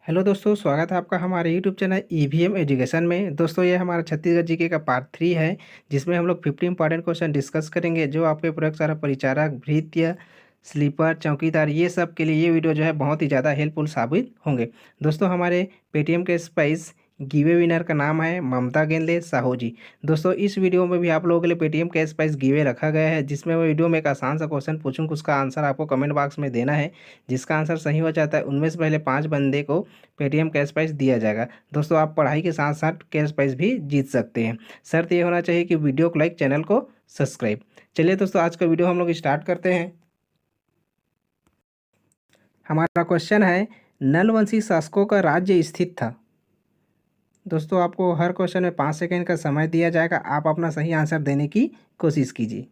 Hello दोस्तों, स्वागत है आपका हमारे यूट्यूब चैनल ईवीएम एजुकेशन में। दोस्तों, ये हमारा छत्तीसगढ़ जीके का पार्ट 3 है, जिसमें हम लोग 50 इंपॉर्टेंट क्वेश्चन डिस्कस करेंगे, जो आपके पूरक सारा परिचारक, भृत्य, स्लीपर, चौकीदार, ये सब के लिए ये वीडियो जो है बहुत ही ज़्यादा हेल्पफुल साबित होंगे। दोस्तों, हमारे पेटीएम के स्पाइस गिवे विनर का नाम है ममता गेंदले साहू जी। दोस्तों, इस वीडियो में भी आप लोगों के लिए पेटीएम कैश प्राइस गिवे रखा गया है, जिसमें मैं वीडियो में एक आसान सा क्वेश्चन पूछूंगा, उसका आंसर आपको कमेंट बॉक्स में देना है। जिसका आंसर सही हो जाता है उनमें से पहले 5 बंदे को पेटीएम कैश प्राइस दिया जाएगा। दोस्तों, आप पढ़ाई के साथ साथ कैश प्राइस भी जीत सकते हैं। शर्त ये होना चाहिए कि वीडियो को लाइक, चैनल को सब्सक्राइब। चलिए दोस्तों, आज का वीडियो हम लोग स्टार्ट करते हैं। हमारा क्वेश्चन है, नलवंशी शासकों का राज्य स्थित था। दोस्तों, आपको हर क्वेश्चन में 5 सेकंड का समय दिया जाएगा। आप अपना सही आंसर देने की कोशिश कीजिए।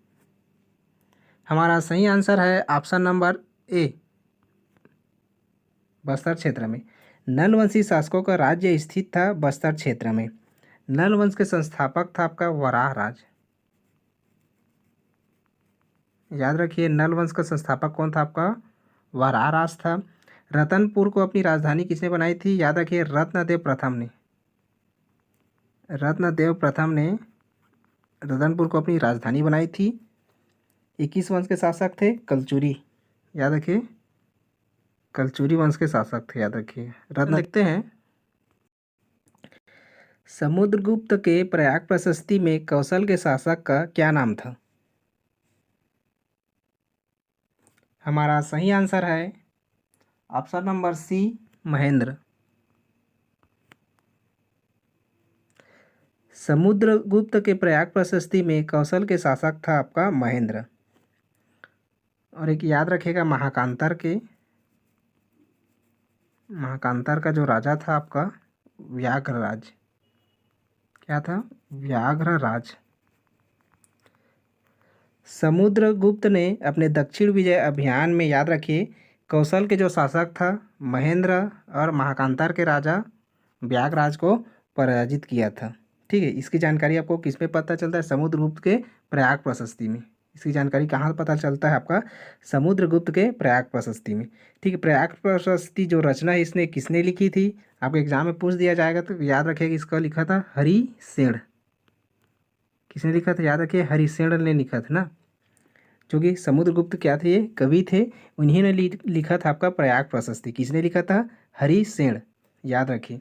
हमारा सही आंसर है ऑप्शन नंबर ए, बस्तर क्षेत्र में। नलवंशी शासकों का राज्य स्थित था बस्तर क्षेत्र में। नल वंश के संस्थापक था आपका वराह राज। याद रखिए, नल वंश का संस्थापक कौन था आपका? वराह राज था। रतनपुर को अपनी राजधानी किसने बनाई थी? याद रखिए, रत्नदेव प्रथम ने। रत्नदेव प्रथम ने रतनपुर को अपनी राजधानी बनाई थी। 21 वंश के शासक थे कलचुरी। याद रखिए, कलचुरी वंश के शासक थे। याद रखिए। रत्न देखते हैं, समुद्रगुप्त के प्रयाग प्रशस्ति में कौशल के शासक का क्या नाम था? हमारा सही आंसर है option number C, Mahendra. Samudragupta के प्रयाग प्रशस्ति में कौशल के शासक था आपका महेंद्र। और एक याद रखिएगा, महाकांतर का जो राजा था आपका व्याघ्रराज। क्या था? व्याघ्रराज। समुद्रगुप्त ने अपने दक्षिण विजय अभियान में, याद रखिए, कौशल के जो शासक था महेंद्र और महाकांतर के राजा व्याघ्रराज को पराजित किया था। ठीक है, इसकी जानकारी आपको किस में पता चलता है? समुद्रगुप्त के प्रयाग प्रशस्ति में। इसकी जानकारी कहाँ पता चलता है आपका? समुद्रगुप्त के प्रयाग प्रशस्ति में। ठीक है, प्रयाग प्रशस्ति जो रचना है इसने किसने लिखी थी? आपको एग्जाम में पूछ दिया जाएगा तो याद रखिएगा, इसका लिखा था हरिसेन। किसने लिखा था? याद रखिए, हरिसेन ने लिखा था ना, जो कि समुद्रगुप्त क्या थे? ये कवि थे। उन्हीं ने लिखा था आपका प्रयाग प्रशस्ति। किसने लिखा था? हरिसेन। याद रखिए।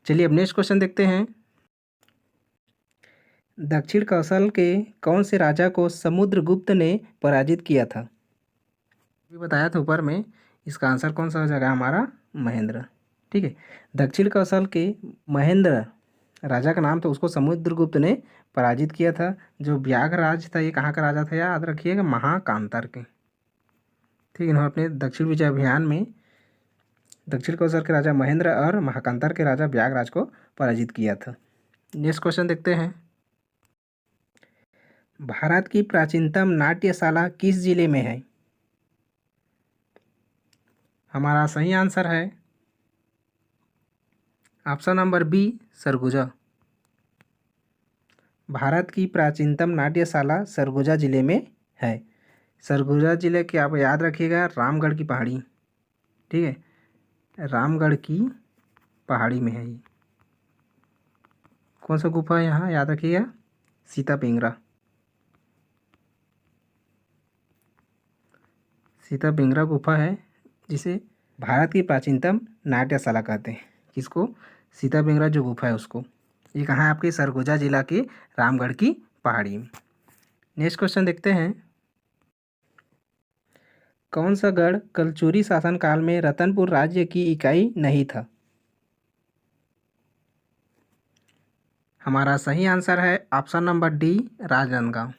चलिए अब नेक्स्ट क्वेश्चन देखते हैं। दक्षिण कौशल के कौन से राजा को समुद्रगुप्त ने पराजित किया था? अभी बताया था ऊपर में, इसका आंसर कौन सा हो जाएगा? हमारा महेंद्र। ठीक है, दक्षिण कौशल के महेंद्र राजा का नाम था, उसको समुद्रगुप्त ने पराजित किया था। जो व्याघ्रराज था, ये कहाँ का राजा था? याद रखिएगा, महाकांतर के। ठीक है, इन्होंने अपने दक्षिण विजय अभियान में दक्षिण कौशल के राजा महेंद्र और महाकांतर के राजा व्याघ्रराज को पराजित किया था। नेक्स्ट क्वेश्चन देखते हैं। भारत की प्राचीनतम नाट्यशाला किस जिले में है? हमारा सही आंसर है option number B, Surguja. Bharat की प्राचीनतम नाट्यशाला सरगुजा जिले में है। सरगुजा जिले के आप याद रखिएगा, रामगढ़ की पहाड़ी। ठीक है, रामगढ़ की पहाड़ी में है ये। कौन सा गुफा है यहाँ? याद रखिएगा, सीता पिंगरा। सीता पिंगरा गुफा है, जिसे भारत की प्राचीनतम नाट्यशाला कहते हैं। किसको? सीता पिंगरा जो गुफा है उसको। ये कहाँ है? आपके सरगुजा जिला के रामगढ़ की पहाड़ी में। नेक्स्ट क्वेश्चन देखते हैं। कौन सा गढ़ कलचुरी शासनकाल में रतनपुर राज्य की इकाई नहीं था? हमारा सही आंसर है option number D, Rajnandgaon.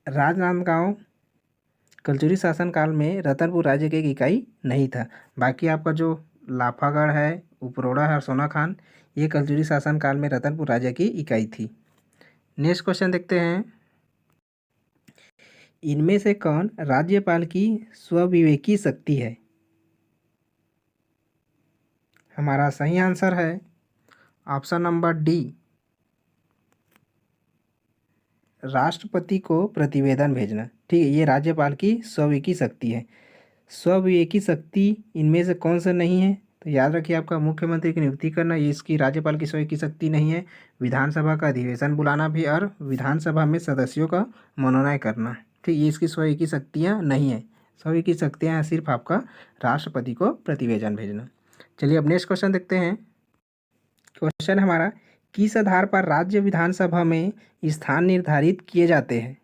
Rajnandgaon Kalachuri शासनकाल में रतनपुर राज्य की एक इकाई नहीं था। बाकी आपका जो लाफागढ़ है, उपरोड़ा है और सोनाखान, ये कलचुरी शासनकाल में रतनपुर राज्य की इकाई थी। नेक्स्ट क्वेश्चन देखते हैं। इनमें से कौन राज्यपाल की स्वविवेकी शक्ति है? हमारा सही आंसर है ऑप्शन नंबर डी, राष्ट्रपति को प्रतिवेदन भेजना। ठीक है, ये राज्यपाल की स्वविवेकी शक्ति है। स्वविवेकी शक्ति इनमें से कौन सा नहीं है? तो याद रखिए, आपका मुख्यमंत्री की नियुक्ति करना ये इसकी राज्यपाल की स्वयं की शक्ति नहीं है। विधानसभा का अधिवेशन बुलाना भी और विधानसभा में सदस्यों का मनोनयन करना, ठीक, ये इसकी स्वयं की शक्तियाँ नहीं है। स्वयं की शक्तियाँ हैं सिर्फ आपका राष्ट्रपति को प्रतिवेदन भेजना। चलिए अब नेक्स्ट क्वेश्चन देखते हैं। क्वेश्चन हमारा, किस आधार पर राज्य विधानसभा में स्थान निर्धारित किए जाते हैं?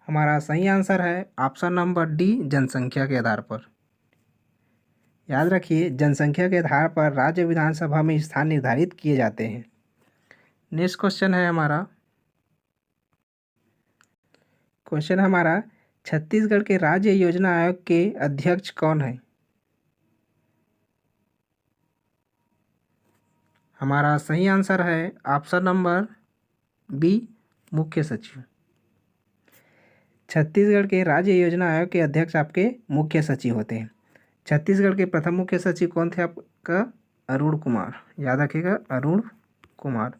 हमारा सही आंसर है ऑप्शन नंबर डी, जनसंख्या के आधार पर। याद रखिए, जनसंख्या के आधार पर राज्य विधानसभा में स्थान निर्धारित किए जाते हैं। नेक्स्ट क्वेश्चन है हमारा, छत्तीसगढ़ के राज्य योजना आयोग के अध्यक्ष कौन है? हमारा सही आंसर है ऑप्शन नंबर बी, मुख्य सचिव। छत्तीसगढ़ के राज्य योजना आयोग के अध्यक्ष आपके मुख्य सचिव होते हैं। छत्तीसगढ़ के प्रथम मुख्य सचिव कौन थे आपका? अरुण कुमार। याद रखिएगा, अरुण कुमार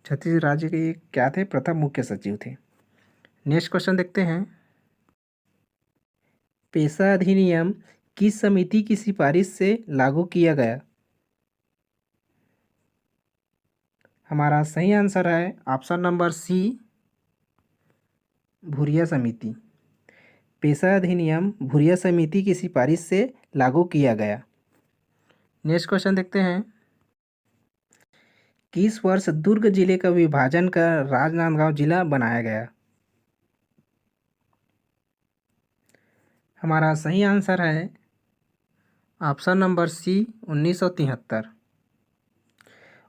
छत्तीसगढ़ राज्य के क्या थे? प्रथम मुख्य सचिव थे। नेक्स्ट क्वेश्चन देखते हैं। पेशा अधिनियम किस समिति की सिफारिश से लागू किया गया? हमारा सही आंसर है ऑप्शन नंबर सी, भूरिया समिति। पेशा अधिनियम भूरिया समिति की सिफारिश से लागू किया गया। नेक्स्ट क्वेश्चन देखते हैं। किस वर्ष दुर्ग जिले का विभाजन कर राजनांदगांव जिला बनाया गया? हमारा सही आंसर है ऑप्शन नंबर सी, 1973।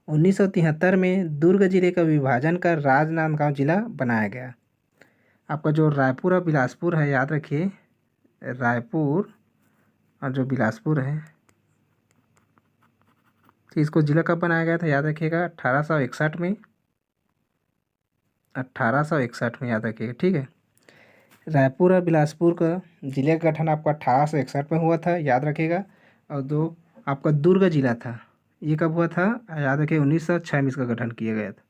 1973 में दुर्ग जिले का विभाजन कर राजनांदगांव जिला बनाया गया। आपका जो रायपुर और बिलासपुर है, याद रखिए, रायपुर और जो बिलासपुर है, तो इसको जिला कब बनाया गया था? याद रखिएगा 1861 में। 1861 में याद रखिएगा, ठीक है। रायपुर और बिलासपुर का जिले का गठन आपका 1861 में हुआ था, याद रखिएगा। और दो आपका दुर्ग जिला था, ये कब हुआ था? याद रखिए 1906 में इसका गठन किया गया था,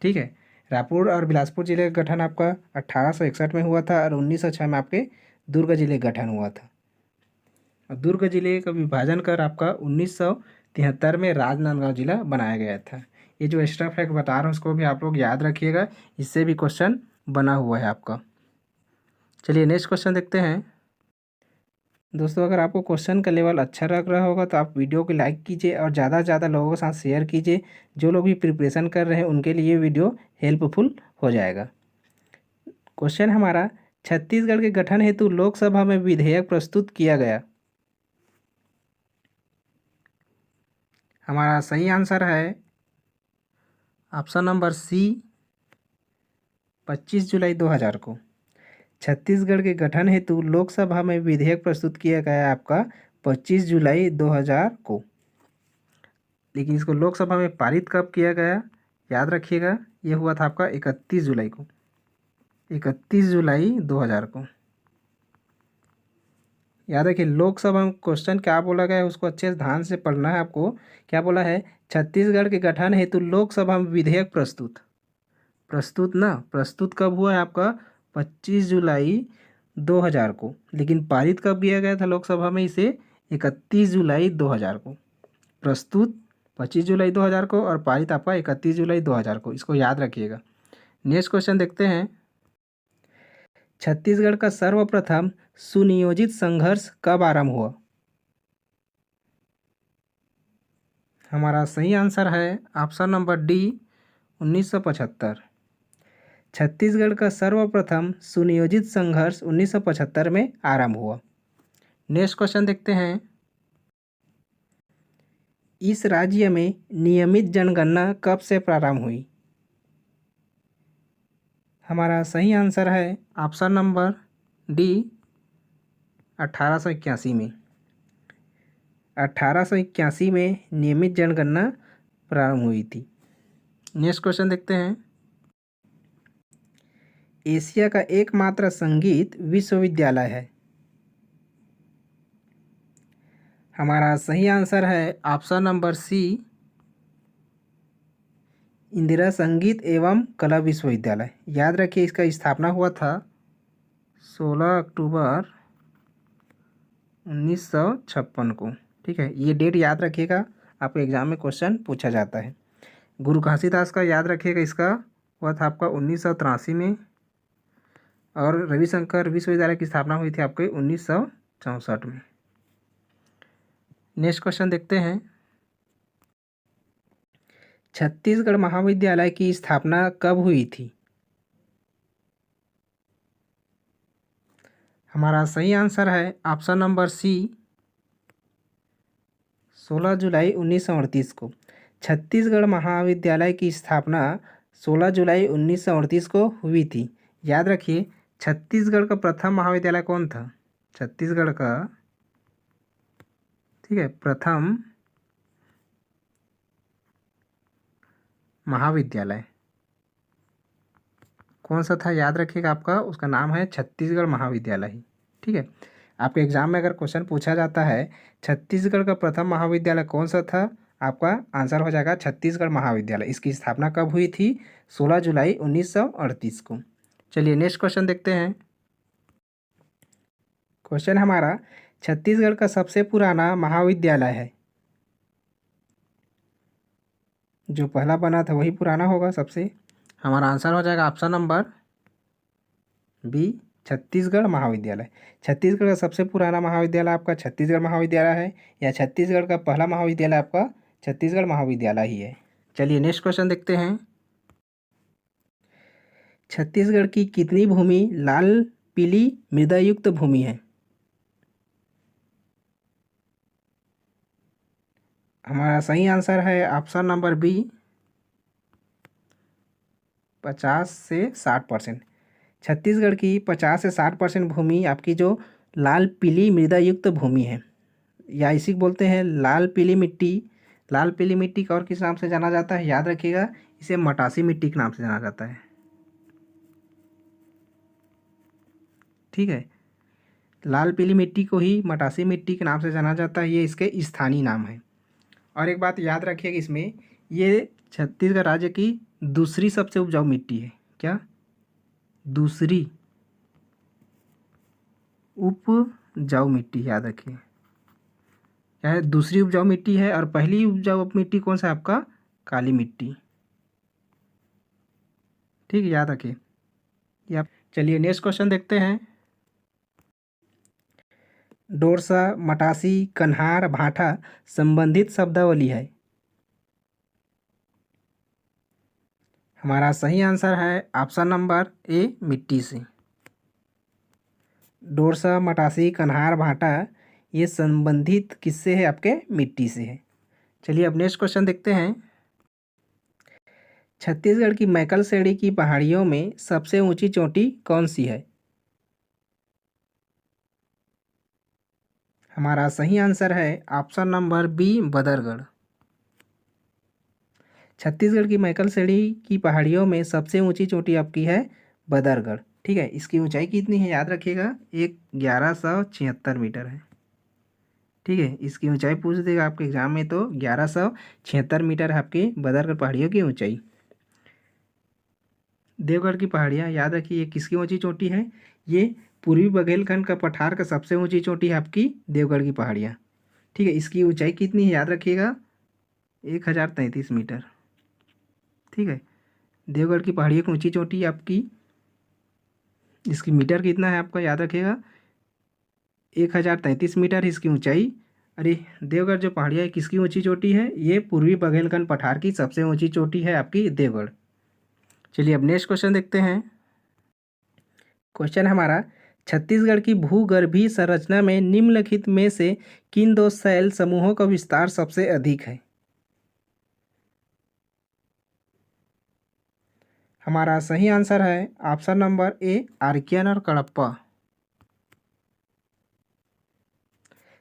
ठीक है। रायपुर और बिलासपुर जिले का गठन आपका 1861 में हुआ था और 1906 में आपके दुर्ग जिले का गठन हुआ था। और दुर्ग जिले का विभाजन कर आपका 1973 में राजनांदगांव जिला बनाया गया था। ये जो एक्स्ट्रा फैक्ट बता रहा हूँ उसको भी आप लोग याद रखिएगा, इससे भी क्वेश्चन बना हुआ है आपका। चलिए नेक्स्ट क्वेश्चन देखते हैं। दोस्तों, अगर आपको क्वेश्चन का लेवल अच्छा लग रहा होगा तो आप वीडियो को लाइक कीजिए और ज़्यादा से ज़्यादा लोगों के साथ शेयर कीजिए। जो लोग भी प्रिपरेशन कर रहे हैं उनके लिए वीडियो हेल्पफुल हो जाएगा। क्वेश्चन हमारा, छत्तीसगढ़ के गठन हेतु लोकसभा में विधेयक प्रस्तुत किया गया। हमारा सही आंसर है ऑप्शन नंबर सी, 25 जुलाई 2000 को। छत्तीसगढ़ के गठन हेतु लोकसभा में विधेयक प्रस्तुत किया गया आपका 25 जुलाई 2000 को। लेकिन इसको लोकसभा में पारित कब किया गया? याद रखिएगा, ये हुआ था आपका 31 जुलाई को। 31 जुलाई 2000 को। याद रखिए, लोकसभा में क्वेश्चन क्या बोला गया है उसको अच्छे से ध्यान से पढ़ना है आपको। क्या बोला है? छत्तीसगढ़ के गठन हेतु लोकसभा में विधेयक प्रस्तुत। प्रस्तुत कब हुआ है आपका? 25 जुलाई 2000 को। लेकिन पारित कब किया गया था लोकसभा में इसे? 31 जुलाई 2000 को। प्रस्तुत 25 जुलाई 2000 को और पारित आपका 31 जुलाई 2000 को। इसको याद रखिएगा। नेक्स्ट क्वेश्चन देखते हैं। छत्तीसगढ़ का सर्वप्रथम सुनियोजित संघर्ष कब आरंभ हुआ? हमारा सही आंसर है ऑप्शन नंबर डी, 1975। छत्तीसगढ़ का सर्वप्रथम सुनियोजित संघर्ष 1975 में आरंभ हुआ। नेक्स्ट क्वेश्चन देखते हैं। इस राज्य में नियमित जनगणना कब से प्रारंभ हुई? हमारा सही आंसर है ऑप्शन नंबर डी, 1881 में। 1881 में नियमित जनगणना प्रारंभ हुई थी। नेक्स्ट क्वेश्चन देखते हैं। एशिया का एकमात्र संगीत विश्वविद्यालय है। हमारा सही आंसर है ऑप्शन नंबर सी, इंदिरा संगीत एवं कला विश्वविद्यालय, याद रखिए इसका स्थापना हुआ था 16 अक्टूबर 1956 को। ठीक है, ये डेट याद रखिएगा, आपको एग्जाम में क्वेश्चन पूछा जाता है। गुरु घासीदास का याद रखिएगा, इसका हुआ था आपका 1983 में, और रविशंकर विश्वविद्यालय की स्थापना हुई थी आपके 1964 में। नेक्स्ट क्वेश्चन देखते हैं, छत्तीसगढ़ महाविद्यालय की स्थापना कब हुई थी? हमारा सही आंसर है ऑप्शन नंबर सी, 16 जुलाई 1938 को। छत्तीसगढ़ महाविद्यालय की स्थापना 16 जुलाई 1938 को हुई थी। याद रखिए, छत्तीसगढ़ का प्रथम महाविद्यालय कौन था? छत्तीसगढ़ का, ठीक है, प्रथम महाविद्यालय कौन सा था? याद रखिएगा, आपका उसका नाम है छत्तीसगढ़ महाविद्यालय ही। ठीक है, आपके एग्जाम में अगर क्वेश्चन पूछा जाता है छत्तीसगढ़ का प्रथम महाविद्यालय कौन सा था, आपका आंसर हो जाएगा छत्तीसगढ़ महाविद्यालय। इसकी स्थापना कब हुई थी? 16 जुलाई 1938 को। चलिए नेक्स्ट क्वेश्चन देखते हैं। क्वेश्चन हमारा, छत्तीसगढ़ का सबसे पुराना महाविद्यालय है। जो पहला बना था वही पुराना होगा सबसे। हमारा आंसर हो जाएगा ऑप्शन नंबर बी, छत्तीसगढ़ महाविद्यालय। छत्तीसगढ़ का सबसे पुराना महाविद्यालय आपका छत्तीसगढ़ महाविद्यालय है, या छत्तीसगढ़ का पहला महाविद्यालय आपका छत्तीसगढ़ महाविद्यालय ही है। चलिए नेक्स्ट क्वेश्चन देखते हैं। छत्तीसगढ़ की कितनी भूमि लाल पीली मृदा युक्त भूमि है? हमारा सही आंसर है ऑप्शन नंबर बी, 50 से 60%। छत्तीसगढ़ की 50 से 60% भूमि आपकी जो लाल पीली मृदा युक्त भूमि है, या इसी को बोलते हैं लाल पीली मिट्टी। लाल पीली मिट्टी को और किस नाम से जाना जाता है? याद रखिएगा, इसे मटासी मिट्टी के नाम से जाना जाता है। ठीक है, लाल पीली मिट्टी को ही मटासी मिट्टी के नाम से जाना जाता है, ये इसके स्थानीय नाम है। और एक बात याद रखिएगा, इसमें ये छत्तीसगढ़ राज्य की दूसरी सबसे उपजाऊ मिट्टी है। क्या? दूसरी उपजाऊ मिट्टी, याद रखिए क्या है? दूसरी उपजाऊ मिट्टी है, और पहली उपजाऊ मिट्टी कौन सा है आपका? काली मिट्टी। ठीक है, याद रखिए ये आप। चलिए नेक्स्ट क्वेश्चन देखते हैं। डोरसा, मटासी, कन्हार, भाठा संबंधित शब्दावली है। हमारा सही आंसर है ऑप्शन नंबर ए, मिट्टी से। डोरसा, मटासी, कन्हार, भाठा ये संबंधित किससे है? आपके मिट्टी से है। चलिए अब नेक्स्ट क्वेश्चन देखते हैं। छत्तीसगढ़ की मैकल श्रेणी की पहाड़ियों में सबसे ऊंची चोटी कौन सी है? हमारा सही आंसर है option number B, Badargarh. Chhattisgarh की मैकल श्रेणी की पहाड़ियों में सबसे ऊंची चोटी आपकी है बदरगढ़। ठीक है, इसकी ऊंचाई कितनी है? याद रखिएगा, 1176 मीटर है। ठीक है, इसकी ऊंचाई पूछ देगा आपके एग्जाम में, तो 1176 मीटर है आपकी बदरगढ़ पहाड़ियों की ऊंचाई। देवगढ़ की पहाड़ियाँ, याद रखिए ये किसकी ऊंची चोटी है? ये पूर्वी बुंदेलखंड का पठार का सबसे ऊंची चोटी है आपकी देवगढ़ की पहाड़ियाँ। ठीक है, इसकी ऊंचाई कितनी है? याद रखिएगा, 1033 मीटर। ठीक है, देवगढ़ की पहाड़ियों की ऊंची चोटी आपकी, इसकी मीटर कितना है आपका? याद रखिएगा, 1033 मीटर इसकी ऊंचाई। अरे, देवगढ़ जो पहाड़ियाँ है किसकी ऊंची चोटी है? ये पूर्वी बुंदेलखंड पठार की सबसे ऊंची चोटी है आपकी देवगढ़। चलिए अब नेक्स्ट क्वेश्चन देखते हैं। क्वेश्चन हमारा, छत्तीसगढ़ की भूगर्भीय संरचना में निम्नलिखित में से किन दो शैल समूहों का विस्तार सबसे अधिक है? हमारा सही आंसर है ऑप्शन नंबर ए, आर्कियन और कडप्पा।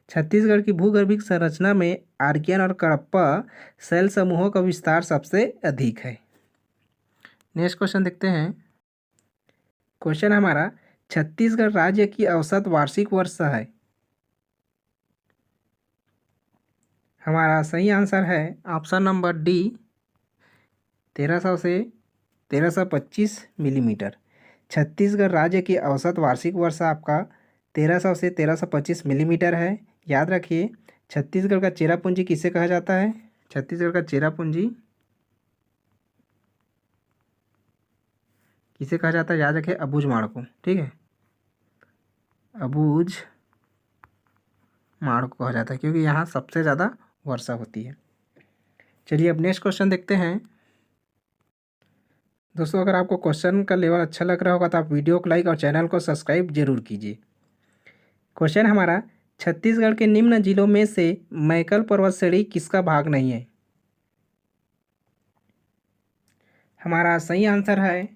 छत्तीसगढ़ की भूगर्भिक संरचना में आर्कियन और कडप्पा शैल समूहों का विस्तार सबसे अधिक है। नेक्स्ट क्वेश्चन देखते हैं। क्वेश्चन हमारा, छत्तीसगढ़ राज्य की औसत वार्षिक वर्षा है। हमारा सही आंसर है ऑप्शन नंबर डी, 1300 से 1325 मिलीमीटर। छत्तीसगढ़ राज्य की औसत वार्षिक वर्षा आपका 1300 से 1325 मिलीमीटर है। याद रखिए, छत्तीसगढ़ का चेरापूंजी किसे कहा जाता है? छत्तीसगढ़ का चेरापूंजी किसे कहा जाता है? याद रखिए, अबूझमाड़ को। ठीक है, अबूझमाड़ को कहा जाता है क्योंकि यहाँ सबसे ज़्यादा वर्षा होती है। चलिए अब नेक्स्ट क्वेश्चन देखते हैं। दोस्तों, अगर आपको क्वेश्चन का लेवल अच्छा लग रहा होगा तो आप वीडियो को लाइक और चैनल को सब्सक्राइब जरूर कीजिए। क्वेश्चन हमारा, छत्तीसगढ़ के निम्न जिलों में से मैकल पर्वत श्रेणी किसका भाग नहीं है? हमारा सही आंसर है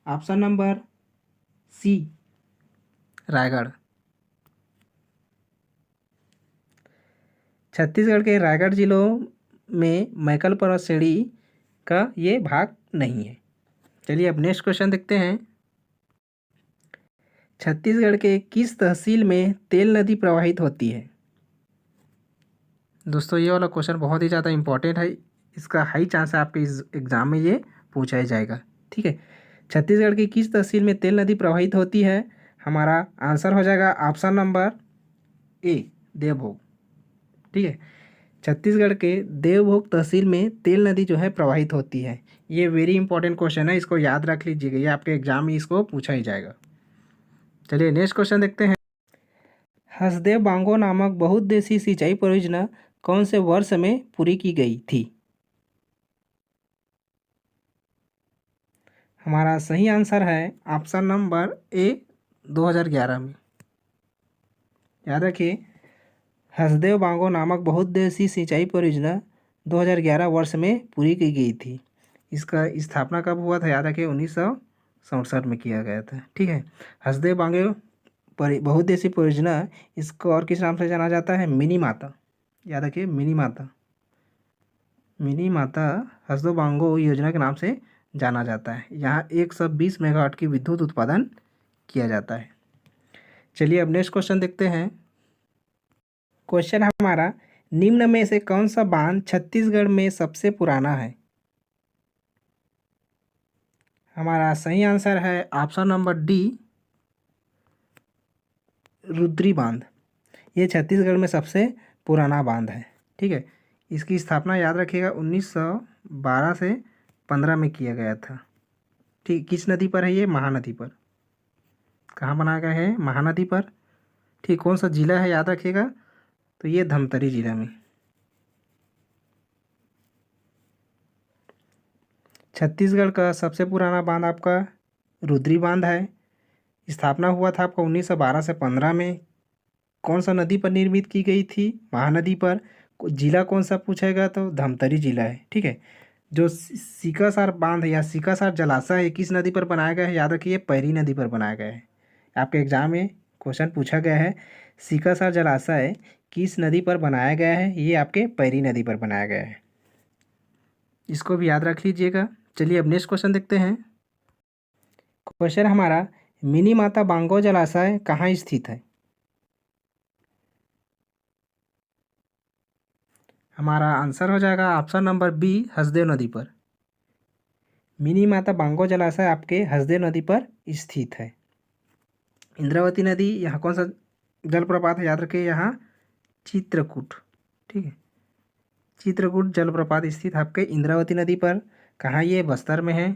option number C, Raigarh. Chhattisgarh के रायगढ़ जिलों में मैकल पर्वत श्रेणी का ये भाग नहीं है। चलिए अब नेक्स्ट क्वेश्चन देखते हैं। छत्तीसगढ़ के किस तहसील में तेल नदी प्रवाहित होती है? दोस्तों, ये वाला क्वेश्चन बहुत ही ज़्यादा इंपॉर्टेंट है। इसका हाई चांस है आपके इस एग्ज़ाम में ये पूछा ही जाएगा। ठीक है, छत्तीसगढ़ की किस तहसील में तेल नदी प्रवाहित होती है? हमारा आंसर हो जाएगा ऑप्शन नंबर ए, देवभोग। ठीक है, छत्तीसगढ़ के देवभोग तहसील में तेल नदी जो है प्रवाहित होती है। ये वेरी इंपॉर्टेंट क्वेश्चन है, इसको याद रख लीजिएगा, ये आपके एग्जाम में इसको पूछा ही जाएगा। चलिए नेक्स्ट क्वेश्चन देखते हैं। हसदेव बांगो नामक बहुउद्देशीय सिंचाई परियोजना कौन से वर्ष में पूरी की गई थी? हमारा सही आंसर है ऑप्शन नंबर ए, 2011 में। याद रखिए, हसदेव बांगो नामक बहुउद्देशीय सिंचाई परियोजना 2011 वर्ष में पूरी की गई थी। इसका स्थापना कब हुआ था? याद रखिए, 1967 में किया गया था। ठीक है, हसदेव बांगो बहुउद्देशीय परियोजना, इसको और किस नाम से जाना जाता है? मिनी माता। याद रखिए, मिनी माता। मिनी माता हसदेव बांगो योजना के नाम से जाना जाता है। यहाँ 120 मेगावाट की विद्युत उत्पादन किया जाता है। चलिए अब नेक्स्ट क्वेश्चन देखते हैं। क्वेश्चन हमारा, निम्न में से कौन सा बांध छत्तीसगढ़ में सबसे पुराना है? हमारा सही आंसर है ऑप्शन नंबर डी, रुद्री बांध। ये छत्तीसगढ़ में सबसे पुराना बांध है। ठीक है, इसकी स्थापना याद रखिएगा 1912 से 15 में किया गया था। ठीक, किस नदी पर है ये? महानदी पर। कहाँ बनाया गया है? महानदी पर। ठीक, कौन सा जिला है? याद रखिएगा, तो ये धमतरी जिला में। छत्तीसगढ़ का सबसे पुराना बांध आपका रुद्री बांध है। स्थापना हुआ था आपका 1912 से 15 में। कौन सा नदी पर निर्मित की गई थी? महानदी पर। जिला कौन सा पूछेगा तो धमतरी जिला है। ठीक है, जो सीकासार बांध या सीकासार जलाशय है किस नदी पर बनाया गया है? याद रखिए, पैरी नदी पर बनाया गया है। आपके एग्जाम में क्वेश्चन पूछा गया है, सीकासार जलाशय किस नदी पर बनाया गया है? ये आपके पैरी नदी पर बनाया गया है, इसको भी याद रख लीजिएगा। चलिए अब नेक्स्ट क्वेश्चन देखते हैं। क्वेश्चन हमारा, मिनी माता बांगो जलाशय कहाँ स्थित है? हमारा आंसर हो जाएगा ऑप्शन नंबर बी, हसदेव नदी पर। मिनी माता बांगो जलाशय आपके हसदेव नदी पर स्थित है। इंद्रावती नदी, यहाँ कौन सा जलप्रपात है? याद रखिए, यहाँ चित्रकूट। ठीक है, चित्रकूट जलप्रपात स्थित आपके इंद्रावती नदी पर। कहाँ ये? बस्तर में है।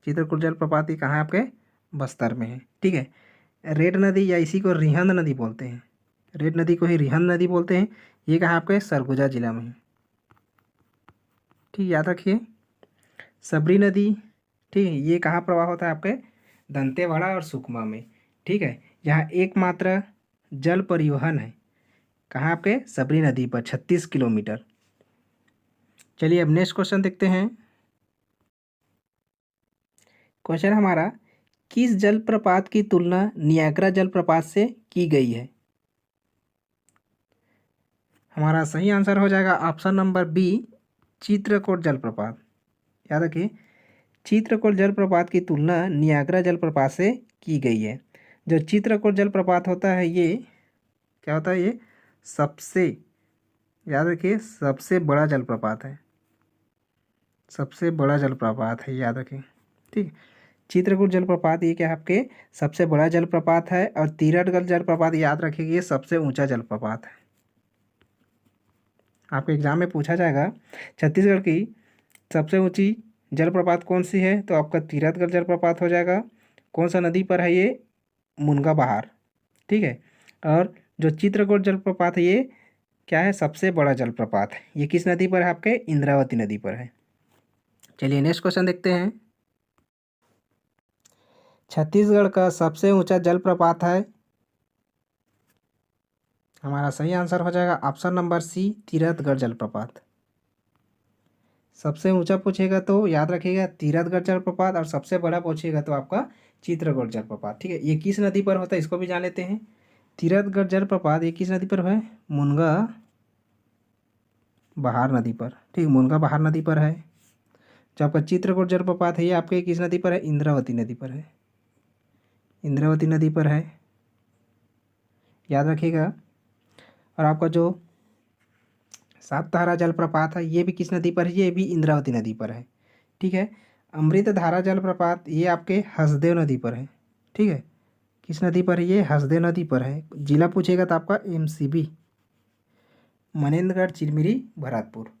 चित्रकूट जलप्रपात ही कहाँ है? आपके बस्तर में है। ठीक है, रेड नदी या इसी को रिहंद नदी बोलते हैं, रेड नदी को ही रिहंद नदी बोलते हैं। ये कहाँ आपके? सरगुजा जिला में है। ठीक, याद रखिए, सबरी नदी। ठीक है, ये कहाँ प्रवाह होता है? आपके दंतेवाड़ा और सुकमा में। ठीक है, यहाँ एकमात्र जल परिवहन है। कहाँ? आपके सबरी नदी पर, 36 किलोमीटर। चलिए अब नेक्स्ट क्वेश्चन देखते हैं। क्वेश्चन हमारा, किस जलप्रपात की तुलना नियाग्रा जलप्रपात से की गई है? हमारा सही आंसर हो जाएगा ऑप्शन नंबर बी, चित्रकूट जलप्रपात। याद रखिए, चित्रकूट जलप्रपात की तुलना नियाग्रा जलप्रपात से की गई है। जो चित्रकूट जलप्रपात होता है, ये क्या होता है? ये सबसे, याद रखिए, सबसे बड़ा जलप्रपात है। सबसे बड़ा जलप्रपात है, याद रखें। ठीक। चित्रकूट जलप्रपात ये क्या है आपके सबसे बड़ा जलप्रपात है, और तीरथगढ़ जलप्रपात याद रखिए ये सबसे ऊंचा जलप्रपात है। आपके एग्जाम में पूछा जाएगा छत्तीसगढ़ की सबसे ऊंची जलप्रपात कौन सी है, तो आपका तीरथगढ़ जलप्रपात हो जाएगा। कौन सा नदी पर है ये, मुनगा बहार। ठीक है। और जो चित्रकूट जलप्रपात है ये क्या है, सबसे बड़ा जलप्रपात है। ये किस नदी पर है, आपके इंद्रावती नदी पर है। चलिए नेक्स्ट क्वेश्चन देखते हैं। छत्तीसगढ़ का सबसे ऊंचा जलप्रपात है, हमारा सही आंसर हो जाएगा ऑप्शन नंबर सी, तीरथगढ़ जलप्रपात। सबसे ऊंचा पूछेगा तो याद रखिएगा तीरथगढ़ जलप्रपात, और सबसे बड़ा पूछेगा तो आपका चित्रकूट जलप्रपात। ठीक है। ये किस नदी पर होता है इसको भी जान लेते हैं। तीरथगढ़ जलप्रपात ये किस नदी पर है, मुनगा बहार नदी पर। ठीक, मुनगा बहार नदी पर है। जो आपका चित्रकूट जलप्रपात है ये आपके किस नदी पर है, इंद्रावती नदी पर है। इंद्रावती नदी पर है, याद रखिएगा। और आपका जो सातधारा जलप्रपात है ये भी किस नदी पर है, ये भी इंद्रावती नदी पर है। ठीक है। अमृतधारा जलप्रपात ये आपके हसदेव नदी पर है। ठीक है। किस नदी पर है, ये हसदेव नदी पर है। जिला पूछेगा तो आपका एमसीबी, मनेन्द्रगढ़, चिरमिरी, भरतपुर।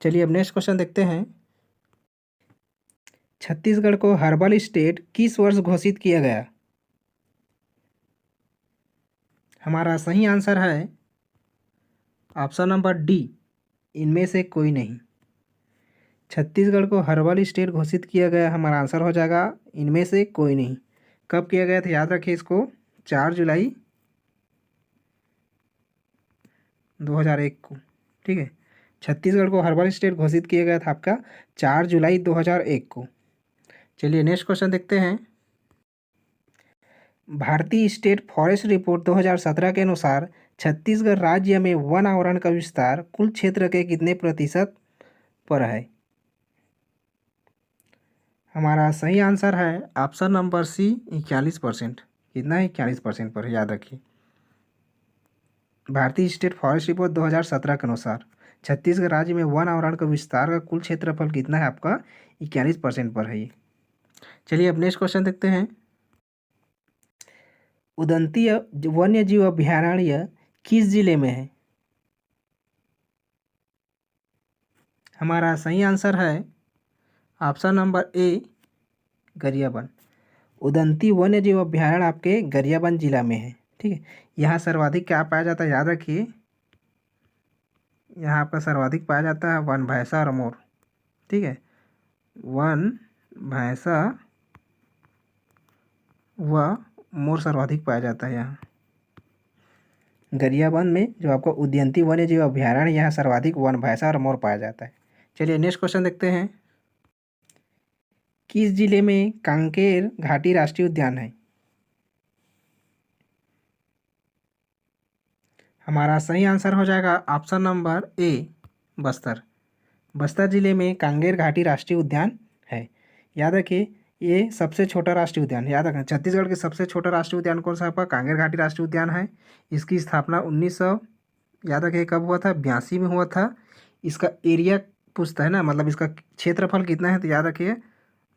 चलिए अब नेक्स्ट क्वेश्चन देखते हैं। छत्तीसगढ़ को हर्बल स्टेट किस वर्ष घोषित किया गया, हमारा सही आंसर है ऑप्शन नंबर डी, इनमें से कोई नहीं। छत्तीसगढ़ को हर्बल स्टेट घोषित किया गया, हमारा आंसर हो जाएगा इनमें से कोई नहीं। कब किया गया था, याद रखिए इसको, 4 जुलाई 2001 को। ठीक है। छत्तीसगढ़ को हर्बल स्टेट घोषित किया गया था आपका 4 जुलाई 2001 को। चलिए नेक्स्ट क्वेश्चन देखते हैं। भारतीय स्टेट फॉरेस्ट रिपोर्ट 2017 के अनुसार छत्तीसगढ़ राज्य में वन आवरण का विस्तार कुल क्षेत्र के कितने प्रतिशत पर है, हमारा सही आंसर है ऑप्शन नंबर सी, 41%। कितना है, 41% पर है, याद रखिए। भारतीय स्टेट फॉरेस्ट रिपोर्ट 2017 के अनुसार छत्तीसगढ़ राज्य में वन आवरण का विस्तार का कुल क्षेत्रफल कितना है आपका, 41% पर है ये। चलिए अब नेक्स्ट क्वेश्चन देखते हैं। उदंती वन्य जीव अभयारण्य किस जिले में है, हमारा सही आंसर है option number A, Gariaband. Udanti वन्य जीव अभयारण्य आपके गरियाबंद जिला में है। ठीक है। यहाँ सर्वाधिक क्या पाया जाता है, याद रखिए, यहाँ आपका सर्वाधिक पाया जाता है वन भैंसा और मोर। ठीक है। वन भैंसा व मोर सर्वाधिक पाया जाता है यहाँ गरियाबंद में। जो आपको उदयंती वन्य जीव अभयारण्य, यहाँ सर्वाधिक वन भैंसा और मोर पाया जाता है। चलिए नेक्स्ट क्वेश्चन देखते हैं। किस जिले में कांकेर घाटी राष्ट्रीय उद्यान है, हमारा सही आंसर हो जाएगा option number A, Bastar. Bastar जिले में कांगेर घाटी राष्ट्रीय उद्यान है। याद रखिए ये सबसे छोटा राष्ट्रीय उद्यान, याद रखना छत्तीसगढ़ के सबसे छोटा राष्ट्रीय उद्यान कौन सा आपका, कांगेर घाटी राष्ट्रीय उद्यान है। इसकी स्थापना 1900 याद रखिए कब हुआ था, 82 में हुआ था। इसका एरिया पूछता है ना, मतलब इसका क्षेत्रफल कितना है, तो याद रखिए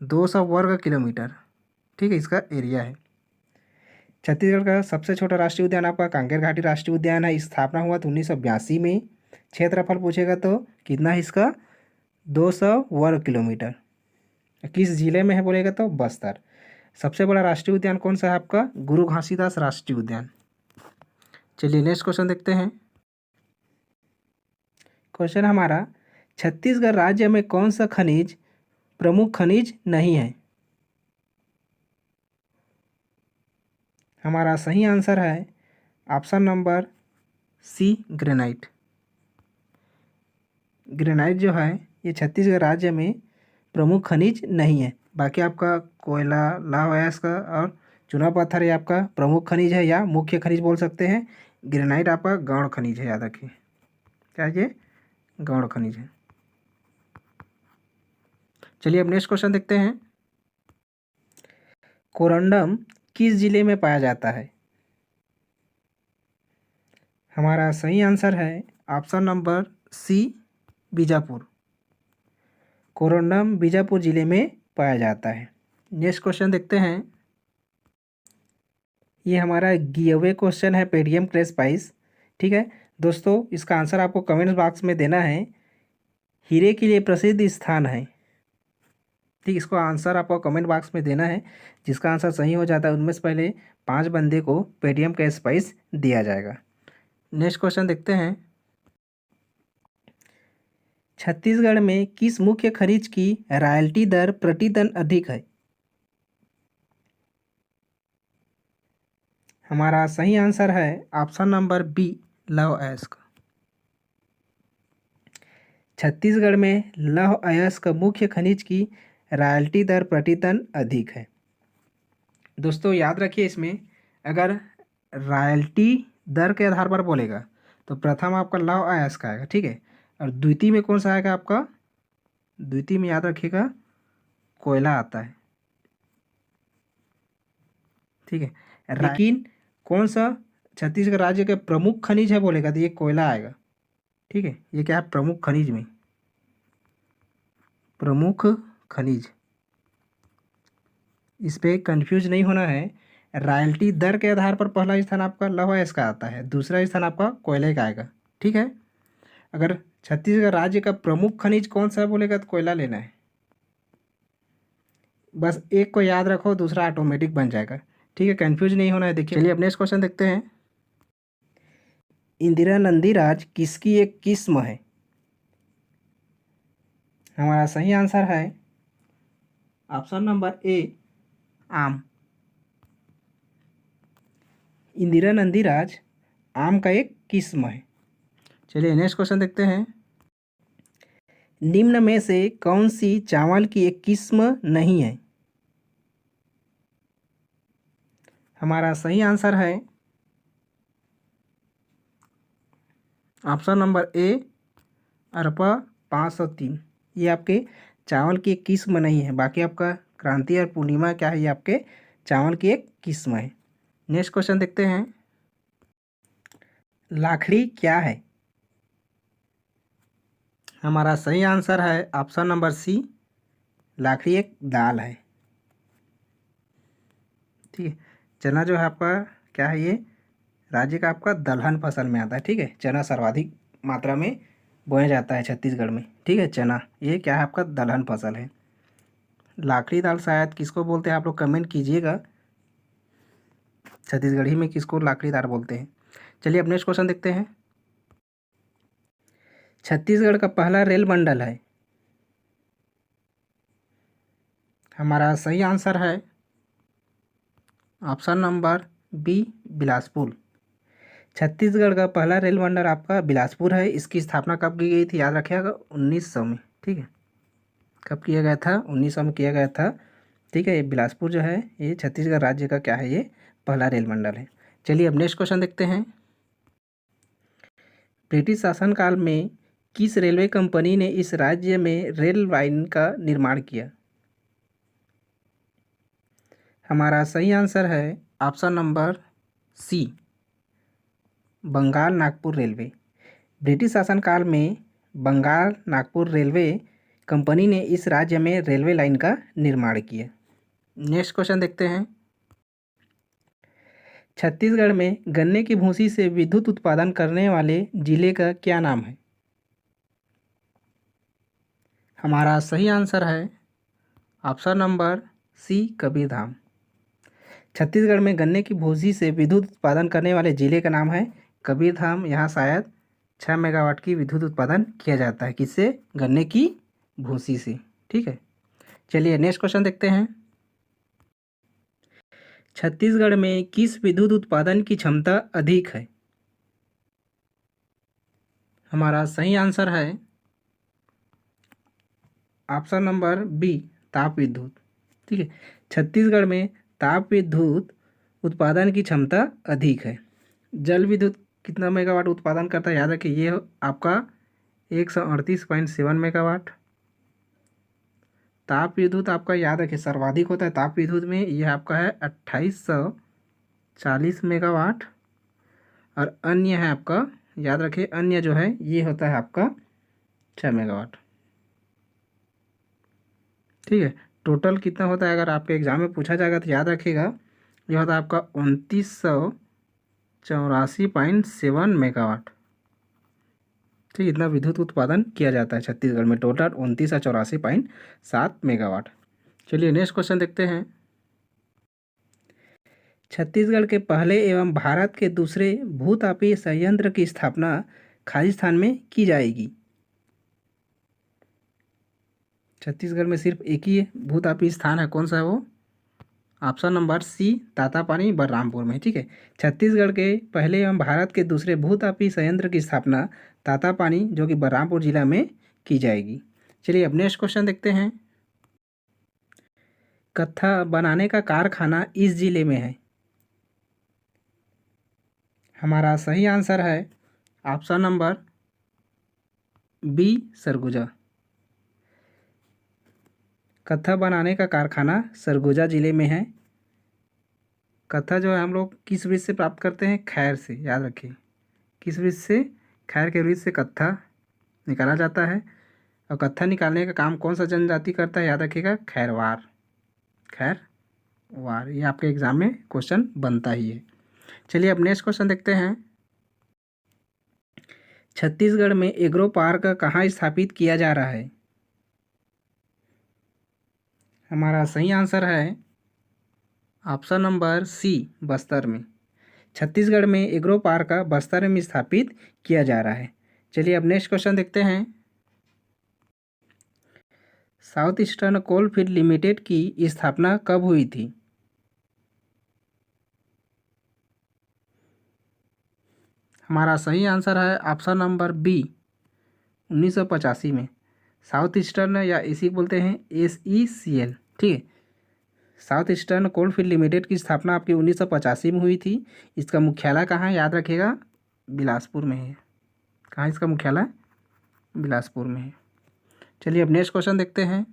200 वर्ग किलोमीटर। ठीक है, इसका एरिया है। छत्तीसगढ़ का सबसे छोटा राष्ट्रीय उद्यान आपका कांकेर घाटी राष्ट्रीय उद्यान है। स्थापना हुआ था 1982 में। क्षेत्रफल पूछेगा तो कितना है इसका, 200 वर्ग किलोमीटर। किस जिले में है बोलेगा तो बस्तर। सबसे बड़ा राष्ट्रीय उद्यान कौन सा है आपका, गुरु घासीदास राष्ट्रीय उद्यान। चलिए नेक्स्ट क्वेश्चन देखते हैं। क्वेश्चन हमारा, छत्तीसगढ़ राज्य में कौन सा खनिज प्रमुख खनिज नहीं है, हमारा सही आंसर है option number C, granite. Granite जो है ये छत्तीसगढ़ राज्य में प्रमुख खनिज नहीं है। बाकी आपका कोयला, लौह अयस्क और चूना पत्थर ये आपका प्रमुख खनिज है या मुख्य खनिज बोल सकते हैं। ग्रेनाइट आपका गौण खनिज है, याद रखिए क्या ये गौण खनिज है। चलिए अब नेक्स्ट क्वेश्चन देखते हैं। कोरंडम किस जिले में पाया जाता है, हमारा सही आंसर है option number C, Bijapur. Corundum Bijapur जिले में पाया जाता है। नेक्स्ट क्वेश्चन देखते हैं। ये हमारा गिवअवे क्वेश्चन है पेटीएम क्रैश प्राइस। ठीक है दोस्तों, इसका आंसर आपको कमेंट बॉक्स में देना है। हीरे के लिए प्रसिद्ध स्थान है। ठीक, इसको आंसर आपको कमेंट बॉक्स में देना है। जिसका आंसर सही हो जाता है उनमें से पहले 5 बंदे को पेटीएम कैश प्राइस दिया जाएगा। नेक्स्ट क्वेश्चन देखते हैं। छत्तीसगढ़ में किस मुख्य खनिज की रॉयल्टी दर प्रति टन अधिक है? हमारा सही आंसर है ऑप्शन नंबर बी, लौह अयस्क। छत्तीसगढ़ में लौह अयस्क मुख्य खनिज की रॉयल्टी दर प्रति टन अधिक है। दोस्तों याद रखिए, इसमें अगर रॉयल्टी दर के आधार पर बोलेगा तो प्रथम आपका लौह अयस्क आएगा। ठीक है, और द्वितीय में कौन सा आएगा आपका? द्वितीय में याद रखिएगा कोयला आता है। ठीक है, लेकिन कौन सा छत्तीसगढ़ राज्य के प्रमुख खनिज है बोलेगा तो ये कोयला आएगा। ठीक है, ये क्या है? प्रमुख खनिज में प्रमुख खनिज। इस पे कंफ्यूज नहीं होना है। रॉयल्टी दर के आधार पर पहला स्थान आपका लौह अयस्क का आता है, दूसरा स्थान आपका कोयले का आएगा। ठीक है, अगर छत्तीसगढ़ राज्य का प्रमुख खनिज कौन सा है बोलेगा तो कोयला लेना है। बस एक को याद रखो, दूसरा ऑटोमेटिक बन जाएगा। ठीक है, कंफ्यूज नहीं होना है। देखिए, चलिए अब नेक्स्ट क्वेश्चन देखते हैं। इंदिरा नंदीराज किसकी एक किस्म है? हमारा सही आंसर है ऑप्शन नंबर ए, आम। इंदिरा नंदीराज आम का एक किस्म है। चलिए नेक्स्ट क्वेश्चन देखते हैं। निम्न में से कौन सी चावल की एक किस्म नहीं है? हमारा सही आंसर है ऑप्शन नंबर ए, अरपा 503। ये आपके चावल की एक किस्म नहीं है। बाकी आपका क्रांति और पूर्णिमा क्या है? ये आपके चावल की एक किस्म है। नेक्स्ट क्वेश्चन देखते हैं। लाखड़ी क्या है? हमारा सही आंसर है ऑप्शन नंबर सी, लाखड़ी एक दाल है। ठीक है, चना जो है आपका क्या है? ये राज्य का आपका दलहन फसल में आता है। ठीक है, चना सर्वाधिक मात्रा में बोया जाता है छत्तीसगढ़ में। ठीक है, चना ये क्या है? आपका दलहन फसल है। लाखड़ी दाल शायद किसको बोलते हैं आप लोग कमेंट कीजिएगा, छत्तीसगढ़ी में किसको लाखड़ी दाल बोलते हैं। चलिए अब नेक्स्ट क्वेश्चन देखते हैं। छत्तीसगढ़ का पहला रेल मंडल है। हमारा सही आंसर है option number B, Bilaspur. Chhattisgarh का पहला रेल मंडल आपका बिलासपुर है। इसकी स्थापना कब की गई थी? याद रखिएगा 1900 में। ठीक है, कब किया गया था? 1900 में किया गया था। ठीक है, ये बिलासपुर जो है ये छत्तीसगढ़ राज्य का क्या है? ये पहला रेल मंडल है। चलिए अब नेक्स्ट क्वेश्चन देखते हैं। ब्रिटिश शासनकाल में किस रेलवे कंपनी ने इस राज्य में रेल लाइन का निर्माण किया? हमारा सही आंसर है option number C, Bengal Nagpur railway. British शासनकाल में बंगाल नागपुर रेलवे कंपनी ने इस राज्य में रेलवे लाइन का निर्माण किया। नेक्स्ट क्वेश्चन देखते हैं। छत्तीसगढ़ में गन्ने की भूसी से विद्युत उत्पादन करने वाले जिले का क्या नाम है? हमारा सही आंसर है option number C, Kabirdham. Chhattisgarh में गन्ने की भूसी से विद्युत उत्पादन करने वाले जिले का नाम है कबीरधाम। यहाँ शायद 6 मेगावाट की विद्युत उत्पादन किया जाता है। किससे? गन्ने की भूसी से। ठीक है, चलिए नेक्स्ट क्वेश्चन देखते हैं। छत्तीसगढ़ में किस विद्युत उत्पादन की क्षमता अधिक है? हमारा सही आंसर है ऑप्शन नंबर बी, ताप विद्युत। ठीक है, छत्तीसगढ़ में ताप विद्युत उत्पादन की क्षमता अधिक है। जल विद्युत कितना मेगावाट उत्पादन करता है? याद रखिए ये आपका 138.7 मेगावाट। ताप विद्युत आपका याद रखिए सर्वाधिक होता है ताप विद्युत में, ये आपका है 2840 मेगावाट। और अन्य है आपका, याद रखिए अन्य जो है ये होता है आपका 6 मेगावाट। ठीक है। टोटल कितना होता है, अगर आपके एग्जाम में पूछा जाएगा तो याद रखिएगा, ये होता है आपका 2984.7 मेगावाट। ठीक, इतना विद्युत उत्पादन किया जाता है छत्तीसगढ़ में, टोटल 2984.7 मेगावाट। चलिए नेक्स्ट क्वेश्चन देखते हैं। छत्तीसगढ़ के पहले एवं भारत के दूसरे भूतापीय संयंत्र की स्थापना खालिस्तान में की जाएगी। छत्तीसगढ़ में सिर्फ एक ही भूतापीय स्थान है, कौन सा है वो? Option number C, Tatapani Balrampur में। ठीक है, छत्तीसगढ़ के पहले एवं भारत के दूसरे भूतापीय संयंत्र की स्थापना तातापानी, जो कि बलरामपुर जिला में की जाएगी। चलिए अब नेक्स्ट क्वेश्चन देखते हैं। कत्था बनाने का कारखाना इस जिले में है। हमारा सही आंसर है ऑप्शन नंबर बी, सरगुजा। कत्था बनाने का कारखाना सरगुजा जिले में है। कत्था जो है हम लोग किस वृक्ष से प्राप्त करते हैं? खैर से, याद रखिए, किस वृक्ष से? खैर के वृक्ष से कत्था निकाला जाता है। और कत्था निकालने का काम कौन सा जनजाति करता है? याद रखिएगा, खैरवार। खैरवार, ये आपके एग्जाम में क्वेश्चन बनता ही है। चलिए अब नेक्स्ट क्वेश्चन देखते हैं। छत्तीसगढ़ में एग्रो पार्क कहाँ स्थापित किया जा रहा है? हमारा सही आंसर है ऑप्शन नंबर सी, बस्तर में। छत्तीसगढ़ में एग्रो पार्क का बस्तर में स्थापित किया जा रहा है। चलिए अब नेक्स्ट क्वेश्चन देखते हैं। साउथ ईस्टर्न कोलफील्ड लिमिटेड की स्थापना कब हुई थी? हमारा सही आंसर है ऑप्शन नंबर बी, 1985 में। साउथ ईस्टर्न, या इसी बोलते हैं SECL। ठीक है, साउथ ईस्टर्न कोलफील्ड लिमिटेड की स्थापना आपकी 1985 में हुई थी। इसका मुख्यालय कहाँ है? याद रखिएगा, बिलासपुर में है। कहाँ इसका मुख्यालय? बिलासपुर में है। चलिए अब नेक्स्ट क्वेश्चन देखते हैं।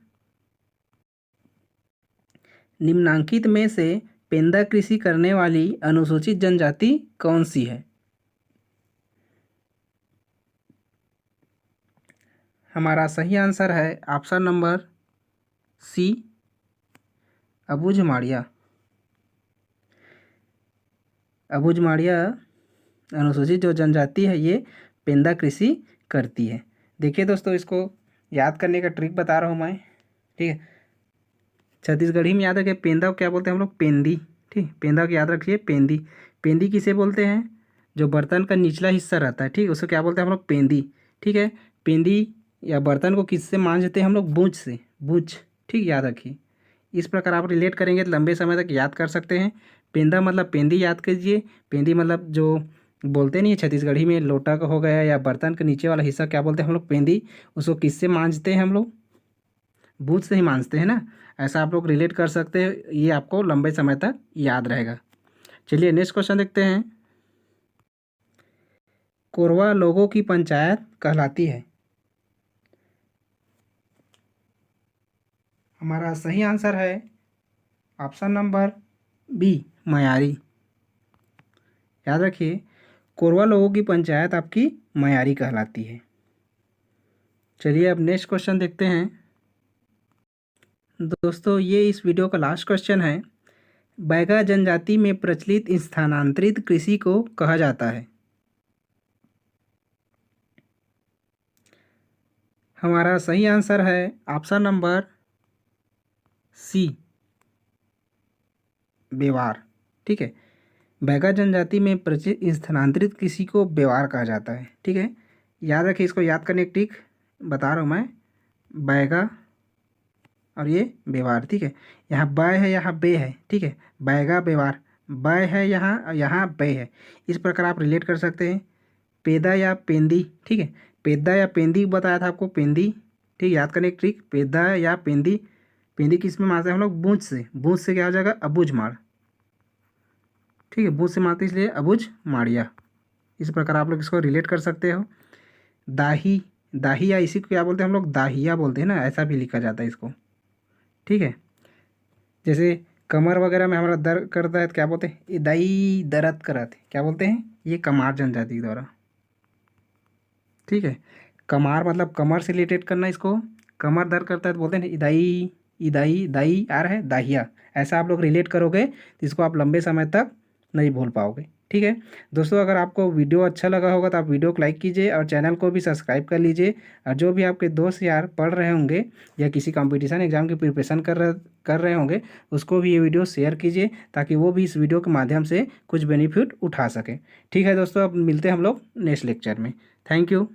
निम्नांकित में से पेंदा कृषि करने वाली अनुसूचित जनजाति कौन सी है? हमारा सही आंसर है option number C, Abujhmaria. Abujhmaria अनुसूचित जो जनजाति है, ये पेंदा कृषि करती है। देखिए दोस्तों, इसको याद करने का ट्रिक बता रहा हूँ मैं। ठीक है, छत्तीसगढ़ी में याद रखिए, पेंदा को क्या बोलते हैं हम लोग? पेंदी। ठीक, पेंदा को याद रखिए, पेंदी। पेंदी किसे बोलते हैं? जो बर्तन का निचला हिस्सा रहता है, ठीक, उसको क्या बोलते हैं हम लोग? पेंदी। ठीक है, पेंदी या बर्तन को किससे मांजते हैं हम लोग? बूझ से, बूझ। ठीक, याद रखिए। इस प्रकार आप रिलेट करेंगे तो लंबे समय तक याद कर सकते हैं। पेंदा मतलब पेंदी याद कीजिए। पेंदी मतलब जो बोलते नहीं है छत्तीसगढ़ी में, लोटा का हो गया या बर्तन के नीचे वाला हिस्सा क्या बोलते हैं हम लोग? पेंदी। उसको किससे मांजते हैं हम लोग? बूझ से ही मांजते हैं ना। ऐसा आप लोग रिलेट कर सकते हैं, ये आपको लंबे समय तक याद रहेगा। चलिए नेक्स्ट क्वेश्चन देखते हैं। कोरवा लोगों की पंचायत कहलाती है। हमारा सही आंसर है ऑप्शन नंबर बी, मयारी। याद रखिए, कोरवा लोगों की पंचायत आपकी मयारी कहलाती है। चलिए अब नेक्स्ट क्वेश्चन देखते हैं। दोस्तों, ये इस वीडियो का लास्ट क्वेश्चन है। बैगा जनजाति में प्रचलित स्थानांतरित कृषि को कहा जाता है। हमारा सही आंसर है ऑप्शन नंबर सी, बेवार। ठीक है, बैगा जनजाति में प्रचलित स्थानांतरित कृषि को बेवार कहा जाता है। ठीक है, याद रखिए, इसको याद करने की ट्रिक बता रहा हूँ मैं। बैगा और ये बेवार। ठीक है, यहाँ बै है, यहाँ बे है। ठीक है, बैगा बेवार, बै है यहाँ और यहाँ बे है। इस प्रकार आप रिलेट कर सकते हैं। पेदा या पेंदी। ठीक है, पेदा या पेंदी बताया था आपको, पेंदी। ठीक, याद करने की ट्रिक, पेदा या पेंदी। पेंदी किस में मारते हैं हम लोग? बूझ से। बूझ से क्या हो जाएगा? अबुझ माड़। ठीक है, बूझ से मारते इसलिए अबुझ माड़िया। इस प्रकार आप लोग इसको रिलेट कर सकते हो। दाही, दाही या इसी को क्या बोलते हैं हम लोग? दाहिया बोलते हैं ना, ऐसा भी लिखा जाता है इसको। ठीक है, जैसे कमर वगैरह में हमारा दर्द करता है तो क्या बोलते हैं? ये दाई दर्द करत, क्या बोलते हैं? ये कमार जनजाति द्वारा। ठीक है, कमार मतलब कमर से रिलेटेड करना इसको। कमर दर्द करता है तो बोलते हैं इदाई। इदाई दाई आ रहा है दाहिया, ऐसा आप लोग रिलेट करोगे तो इसको आप लंबे समय तक नहीं भूल पाओगे। ठीक है दोस्तों, अगर आपको वीडियो अच्छा लगा होगा तो आप वीडियो को लाइक कीजिए और चैनल को भी सब्सक्राइब कर लीजिए। और जो भी आपके दोस्त यार पढ़ रहे होंगे या किसी कंपटीशन एग्जाम की प्रिपरेशन कर रहे होंगे उसको भी ये वीडियो शेयर कीजिए, ताकि वो भी इस वीडियो के माध्यम से कुछ बेनिफिट उठा सकें। ठीक है दोस्तों, अब मिलते हैं हम लोग नेक्स्ट लेक्चर में। Thank you.